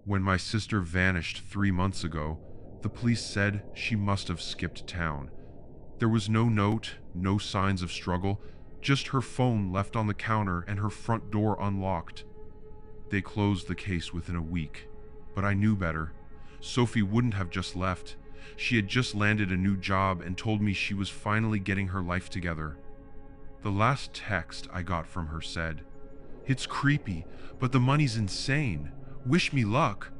When my sister vanished 3 months ago, the police said she must have skipped town. There was no note, no signs of struggle, just her phone left on the counter and her front door unlocked. They closed the case within a week, but I knew better. Sophie wouldn't have just left. She had just landed a new job and told me she was finally getting her life together. The last text I got from her said, "It's creepy, but the money's insane. Wish me luck."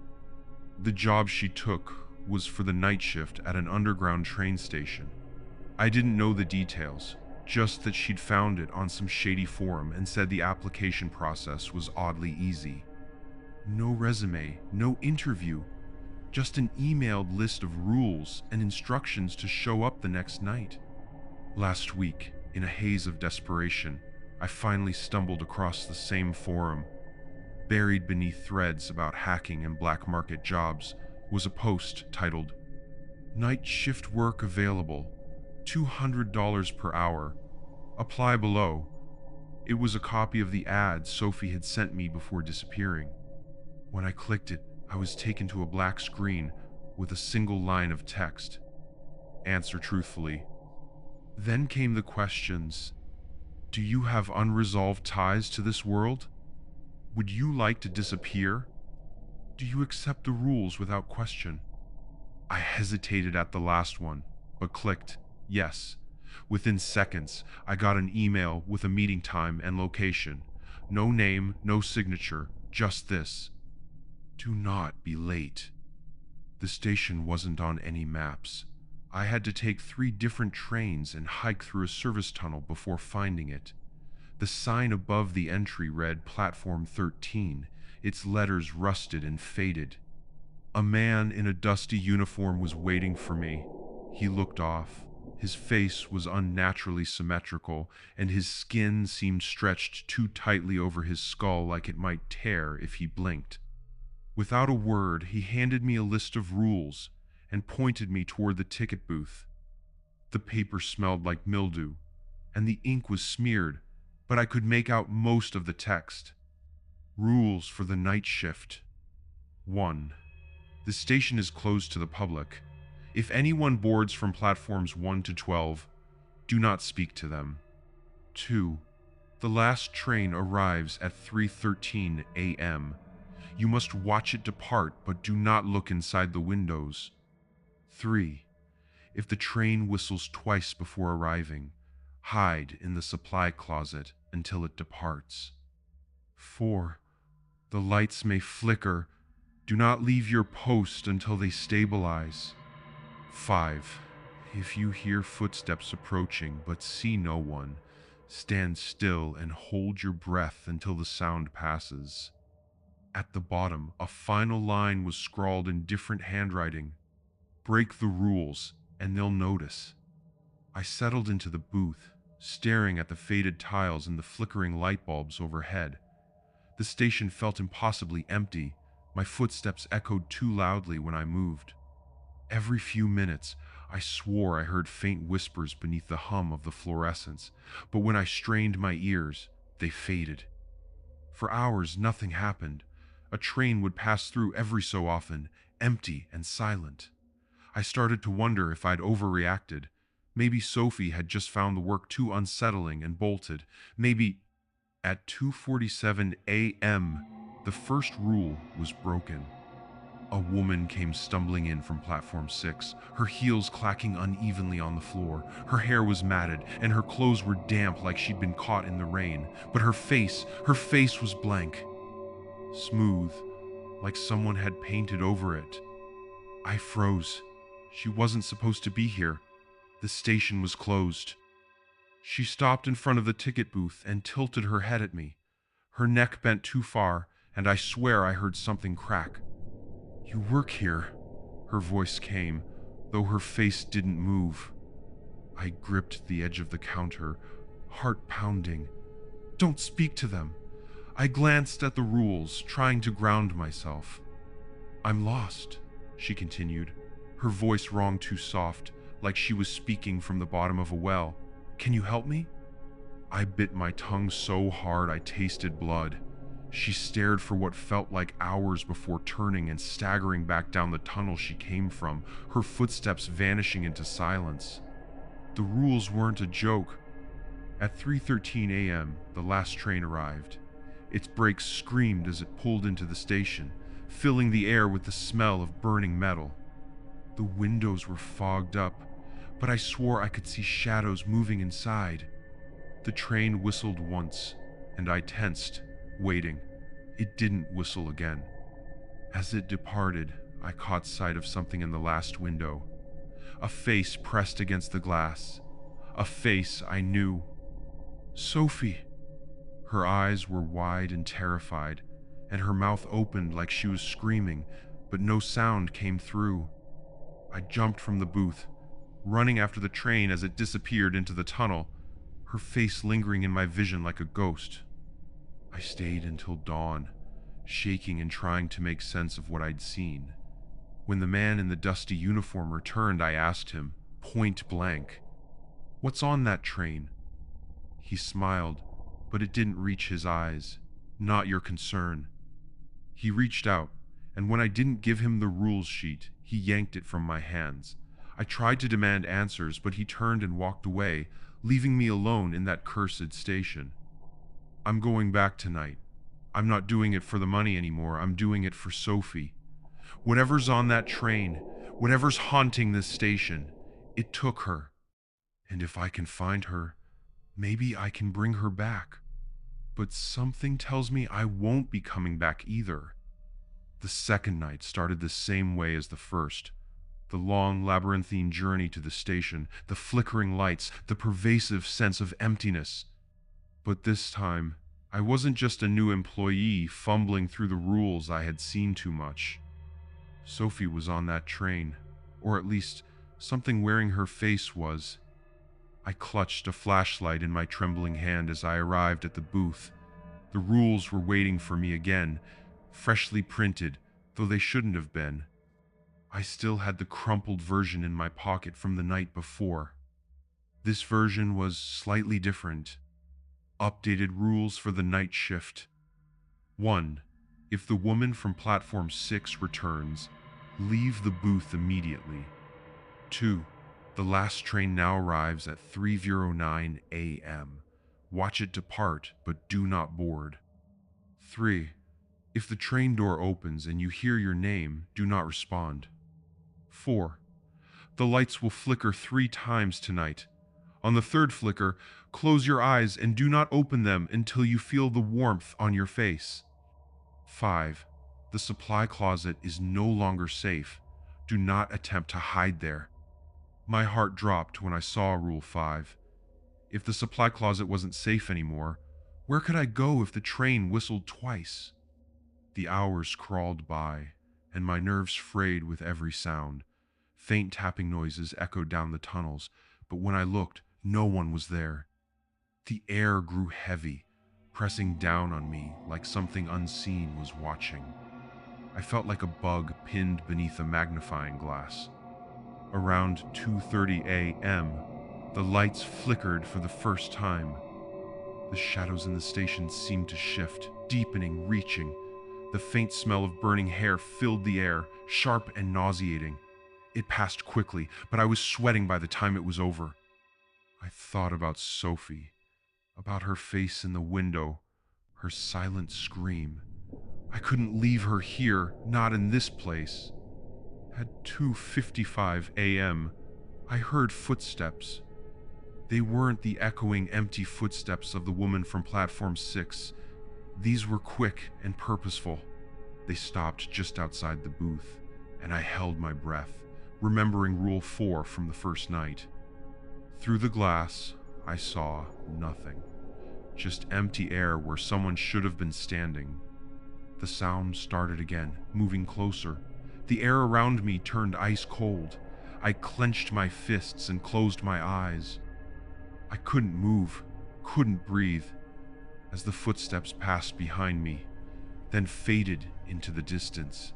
The job she took was for the night shift at an underground train station. I didn't know the details, just that she'd found it on some shady forum and said the application process was oddly easy. No resume, no interview, just an emailed list of rules and instructions to show up the next night. Last week, in a haze of desperation, I finally stumbled across the same forum. Buried beneath threads about hacking and black market jobs was a post titled, "Night shift work available, $200 per hour. Apply below." It was a copy of the ad Sophie had sent me before disappearing. When I clicked it, I was taken to a black screen with a single line of text. "Answer truthfully." Then came the questions. Do you have unresolved ties to this world? Would you like to disappear? Do you accept the rules without question? I hesitated at the last one, but clicked yes. Within seconds, I got an email with a meeting time and location. No name, no signature, just this: "Do not be late." The station wasn't on any maps. I had to take 3 different trains and hike through a service tunnel before finding it. The sign above the entry read Platform 13, its letters rusted and faded. A man in a dusty uniform was waiting for me. He looked off. His face was unnaturally symmetrical, and his skin seemed stretched too tightly over his skull like it might tear if he blinked. Without a word, he handed me a list of rules and pointed me toward the ticket booth. The paper smelled like mildew, and the ink was smeared, but I could make out most of the text. Rules for the night shift. 1. The station is closed to the public. If anyone boards from platforms 1 to 12, do not speak to them. 2. The last train arrives at 3:13 a.m. You must watch it depart, but do not look inside the windows. 3. If the train whistles twice before arriving, hide in the supply closet until it departs. 4. The lights may flicker. Do not leave your post until they stabilize. 5. If you hear footsteps approaching but see no one, stand still and hold your breath until the sound passes. At the bottom, a final line was scrawled in different handwriting. Break the rules, and they'll notice. I settled into the booth, staring at the faded tiles and the flickering light bulbs overhead. The station felt impossibly empty. My footsteps echoed too loudly when I moved. Every few minutes, I swore I heard faint whispers beneath the hum of the fluorescents, but when I strained my ears, they faded. For hours, nothing happened. A train would pass through every so often, empty and silent. I started to wonder if I'd overreacted. Maybe Sophie had just found the work too unsettling and bolted. Maybe... At 2:47 a.m., the first rule was broken. A woman came stumbling in from platform 6, her heels clacking unevenly on the floor. Her hair was matted, and her clothes were damp like she'd been caught in the rain. But her face was blank. Smooth, like someone had painted over it. I froze. She wasn't supposed to be here. The station was closed. She stopped in front of the ticket booth and tilted her head at me. Her neck bent too far, and I swear I heard something crack. "You work here," her voice came, though her face didn't move. I gripped the edge of the counter, heart pounding. "Don't speak to them." I glanced at the rules, trying to ground myself. "I'm lost," she continued. Her voice rang too soft, like she was speaking from the bottom of a well. "Can you help me?" I bit my tongue so hard I tasted blood. She stared for what felt like hours before turning and staggering back down the tunnel she came from, her footsteps vanishing into silence. The rules weren't a joke. At 3:13 a.m., the last train arrived. Its brakes screamed as it pulled into the station, filling the air with the smell of burning metal. The windows were fogged up, but I swore I could see shadows moving inside. The train whistled once, and I tensed, waiting. It didn't whistle again. As it departed, I caught sight of something in the last window. A face pressed against the glass. A face I knew. Sophie! Her eyes were wide and terrified, and her mouth opened like she was screaming, but no sound came through. I jumped from the booth, running after the train as it disappeared into the tunnel, her face lingering in my vision like a ghost. I stayed until dawn, shaking and trying to make sense of what I'd seen. When the man in the dusty uniform returned, I asked him, point blank, "What's on that train?" He smiled, but it didn't reach his eyes. "Not your concern." He reached out, and when I didn't give him the rules sheet, he yanked it from my hands. I tried to demand answers, but he turned and walked away, leaving me alone in that cursed station. "I'm going back tonight. I'm not doing it for the money anymore. I'm doing it for Sophie. Whatever's on that train, whatever's haunting this station, it took her. And if I can find her, maybe I can bring her back. But something tells me I won't be coming back either." The second night started the same way as the first. The long, labyrinthine journey to the station, the flickering lights, the pervasive sense of emptiness. But this time, I wasn't just a new employee fumbling through the rules I had seen too much. Sophie was on that train, or at least something wearing her face was. I clutched a flashlight in my trembling hand as I arrived at the booth. The rules were waiting for me again, freshly printed, though they shouldn't have been. I still had the crumpled version in my pocket from the night before. This version was slightly different. Updated rules for the night shift. 1. If the woman from platform 6 returns, leave the booth immediately. 2. The last train now arrives at 3:09 a.m. Watch it depart, but do not board. 3. If the train door opens and you hear your name, do not respond. 4. The lights will flicker 3 times tonight. On the third flicker, close your eyes and do not open them until you feel the warmth on your face. 5. The supply closet is no longer safe. Do not attempt to hide there. My heart dropped when I saw Rule 5. If the supply closet wasn't safe anymore, where could I go if the train whistled twice? The hours crawled by, and my nerves frayed with every sound. Faint tapping noises echoed down the tunnels, but when I looked, no one was there. The air grew heavy, pressing down on me like something unseen was watching. I felt like a bug pinned beneath a magnifying glass. Around 2:30 a.m., the lights flickered for the first time. The shadows in the station seemed to shift, deepening, reaching. The faint smell of burning hair filled the air, sharp and nauseating. It passed quickly, but I was sweating by the time it was over. I thought about Sophie, about her face in the window, her silent scream. I couldn't leave her here, not in this place. At 2:55 a.m., I heard footsteps. They weren't the echoing, empty footsteps of the woman from platform 6. These were quick and purposeful. They stopped just outside the booth, and I held my breath, remembering Rule 4 from the first night. Through the glass, I saw nothing. Just empty air where someone should have been standing. The sound started again, moving closer. The air around me turned ice cold. I clenched my fists and closed my eyes. I couldn't move, couldn't breathe, as the footsteps passed behind me, then faded into the distance.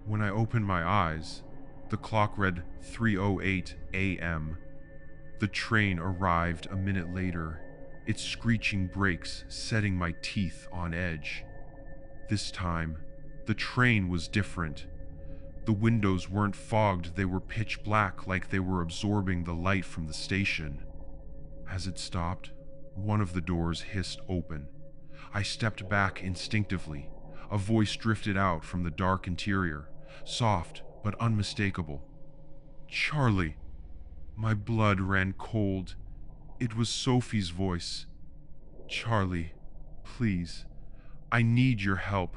When I opened my eyes, the clock read 3:08 a.m. The train arrived a minute later, its screeching brakes setting my teeth on edge. This time, the train was different. The windows weren't fogged, they were pitch black, like they were absorbing the light from the station. As it stopped, one of the doors hissed open. I stepped back instinctively. A voice drifted out from the dark interior, soft but unmistakable. "Charlie." My blood ran cold. It was Sophie's voice. "Charlie, please, I need your help."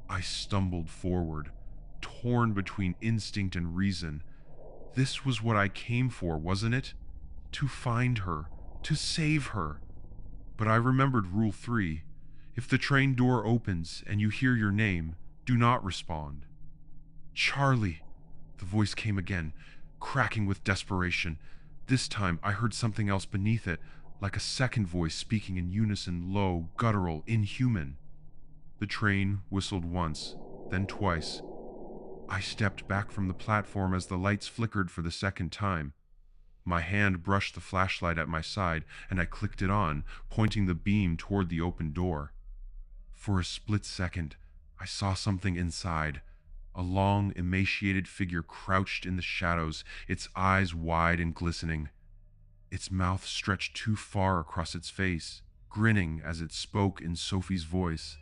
I stumbled forward, torn between instinct and reason. This was what I came for, wasn't it? To find her, to save her. But I remembered Rule 3. If the train door opens and you hear your name, do not respond. "Charlie," the voice came again, cracking with desperation. This time I heard something else beneath it, like a second voice speaking in unison, low, guttural, inhuman. The train whistled once, then twice. I stepped back from the platform as the lights flickered for the second time. My hand brushed the flashlight at my side, and I clicked it on, pointing the beam toward the open door. For a split second, I saw something inside. A long, emaciated figure crouched in the shadows, its eyes wide and glistening. Its mouth stretched too far across its face, grinning as it spoke in Sophie's voice.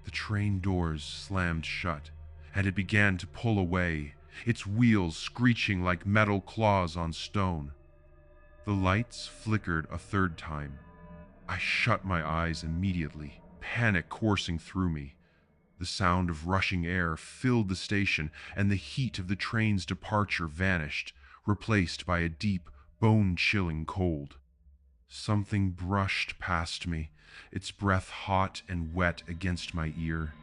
The train doors slammed shut, and it began to pull away, its wheels screeching like metal claws on stone. The lights flickered a third time. I shut my eyes immediately, panic coursing through me. The sound of rushing air filled the station, and the heat of the train's departure vanished, replaced by a deep, bone-chilling cold. Something brushed past me, its breath hot and wet against my ear.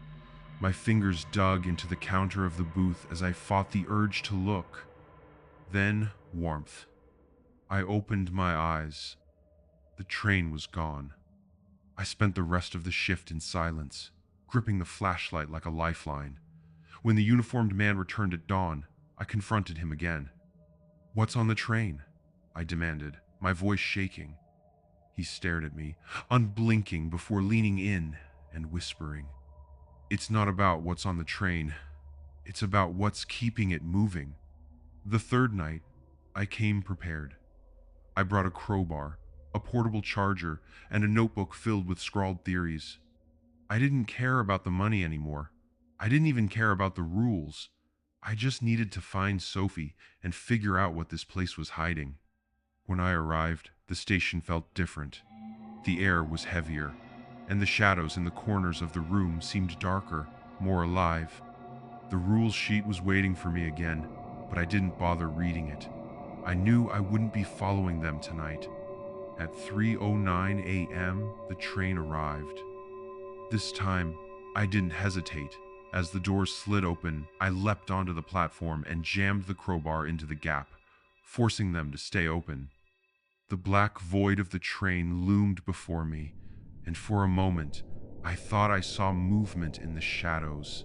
My fingers dug into the counter of the booth as I fought the urge to look. Then warmth. I opened my eyes. The train was gone. I spent the rest of the shift in silence, gripping the flashlight like a lifeline. When the uniformed man returned at dawn, I confronted him again. "What's on the train?" I demanded, my voice shaking. He stared at me, unblinking before leaning in and whispering, "It's not about what's on the train. It's about what's keeping it moving." The third night, I came prepared. I brought a crowbar, a portable charger, and a notebook filled with scrawled theories. I didn't care about the money anymore. I didn't even care about the rules. I just needed to find Sophie and figure out what this place was hiding. When I arrived, the station felt different. The air was heavier, and the shadows in the corners of the room seemed darker, more alive. The rules sheet was waiting for me again, but I didn't bother reading it. I knew I wouldn't be following them tonight. At 3:09 a.m., the train arrived. This time, I didn't hesitate. As the doors slid open, I leapt onto the platform and jammed the crowbar into the gap, forcing them to stay open. The black void of the train loomed before me, and for a moment, I thought I saw movement in the shadows.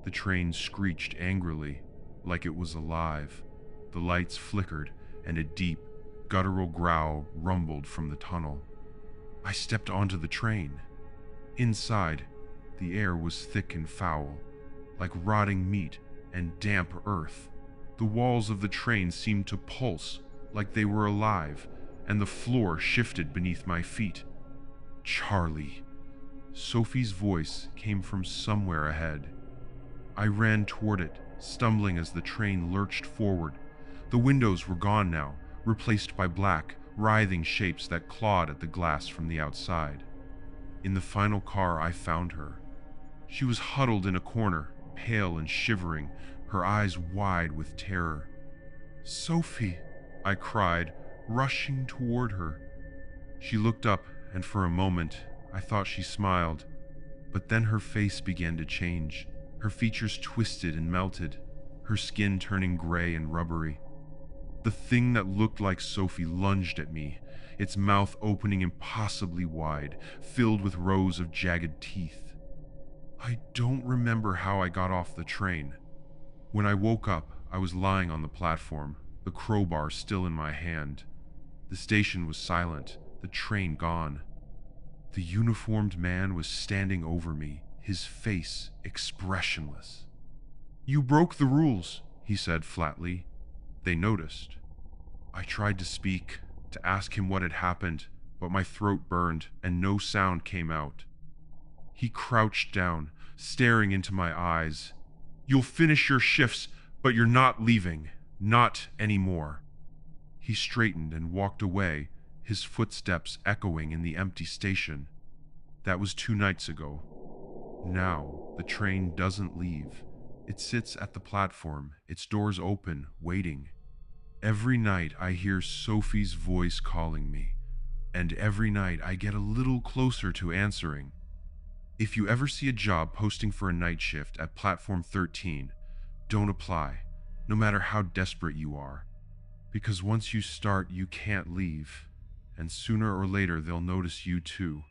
The train screeched angrily, like it was alive. The lights flickered, and a deep, guttural growl rumbled from the tunnel. I stepped onto the train. Inside, the air was thick and foul, like rotting meat and damp earth. The walls of the train seemed to pulse, like they were alive, and the floor shifted beneath my feet. "Charlie." Sophie's voice came from somewhere ahead. I ran toward it, stumbling as the train lurched forward. The windows were gone now, replaced by black, writhing shapes that clawed at the glass from the outside. In the final car, I found her. She was huddled in a corner, pale and shivering, her eyes wide with terror. "Sophie," I cried, rushing toward her. She looked up, and for a moment, I thought she smiled. But then her face began to change. Her features twisted and melted, her skin turning gray and rubbery. The thing that looked like Sophie lunged at me, its mouth opening impossibly wide, filled with rows of jagged teeth. I don't remember how I got off the train. When I woke up, I was lying on the platform, the crowbar still in my hand. The station was silent, the train gone. The uniformed man was standing over me, his face expressionless. "You broke the rules," he said flatly. They noticed. I tried to speak, to ask him what had happened, but my throat burned and no sound came out. He crouched down, staring into my eyes. "You'll finish your shifts, but you're not leaving. Not anymore." He straightened and walked away, his footsteps echoing in the empty station. That was 2 nights ago. Now, the train doesn't leave. It sits at the platform, its doors open, waiting. Every night I hear Sophie's voice calling me, and every night I get a little closer to answering. If you ever see a job posting for a night shift at Platform 13, don't apply, no matter how desperate you are. Because once you start, you can't leave, and sooner or later they'll notice you too.